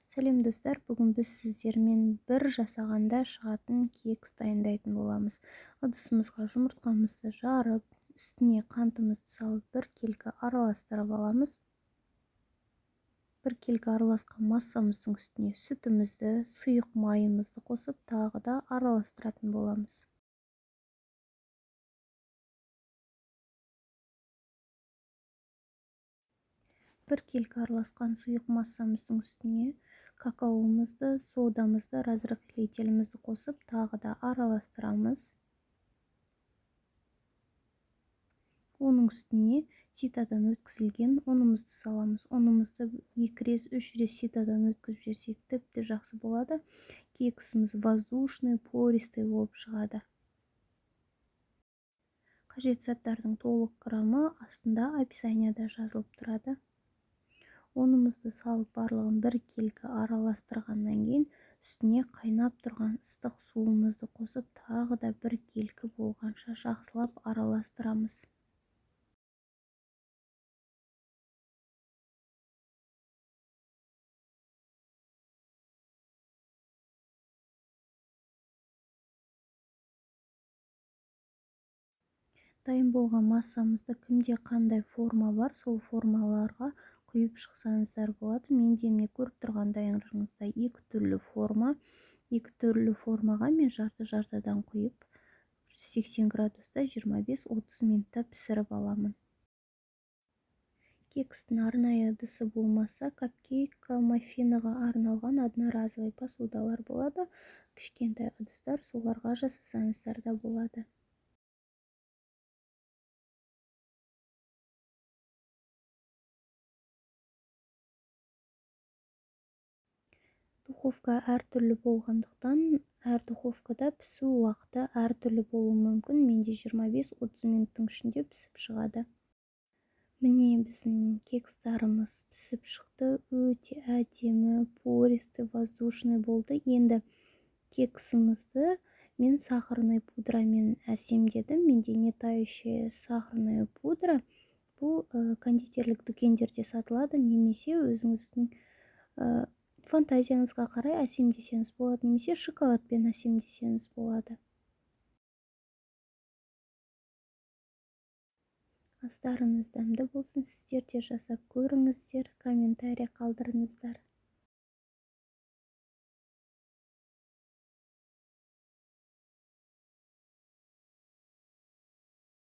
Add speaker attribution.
Speaker 1: Сәлем достар, бүгін біз сіздермен бір жасағанда шығатын кекс дайындайтын боламыз. Ыдысымызға жұмыртқамызды жарып, үстіне қантымызды салып, бір келкі араластырып аламыз. Бір келкі араласқан массамыздың үстіне сүтімізді, сұйық майымызды қосып, тағы да араластыратын боламыз. Бір келкі араласқан сұйық массамыздың үстіне какаомызды, содамызды, разрыхлителімізді қосып, тағы да араластырамыз. Оның үстіне ситадан өткізілген ұнымызды саламыз. Ұнымызды 2 рет, 3 рет ситадан өткізіп жіберсек тіпті жақсы болады. Кексіміз воздушный, пористый болып шығады. Қажет заттардың толық құрамы астында описанияда жазылып тұрады. Ұнымызды салып барлығын бір келкі араластырғаннан кейін үстіне қайнап тұрған ыстық суымызды қосып, тағы да бір келкі болғанша жақсылап араластырамыз. Дайын болған массамызды кімде қандай форма бар, сол формаларға құйып шықсаңыздар болады. Менде міне көріп тұрғандарыңыздай екі түрлі форма. Екі түрлі формаға мен жарты-жартыдан құйып 180 градуста 25-30 минутта пісіріп аламын. Кекстің арнайы ыдысы болмаса, капкейк, маффинаға арналған одноразовый посудалар болады. Кішкентай ыдыстар, соларға жасасаңыздар да болады. Духовка әртүрлі болғандықтан, әр духовкада пісу уақыты әртүрлі болуы мүмкін. Менде 25-30 минуттың ішінде пісіп шығады. Міне біздің кекстарымыз пісіп шықты. Өте әдемі, пористый, воздушный болды. Енді кексімізді мен сахарный пудрамен әсемдедім. Менде не тающая сахарная пудра. Бұл кондитерлік дүкендерде сатылады, немесе өзіңіздің фантазияңызға қарай әсемдесеңіз болады, немесе шоколадпен әсемдесеңіз болады. Астарыңыз дәмді болсын, сіздер де жасап көріңіздер, комментарий қалдырыңыздар.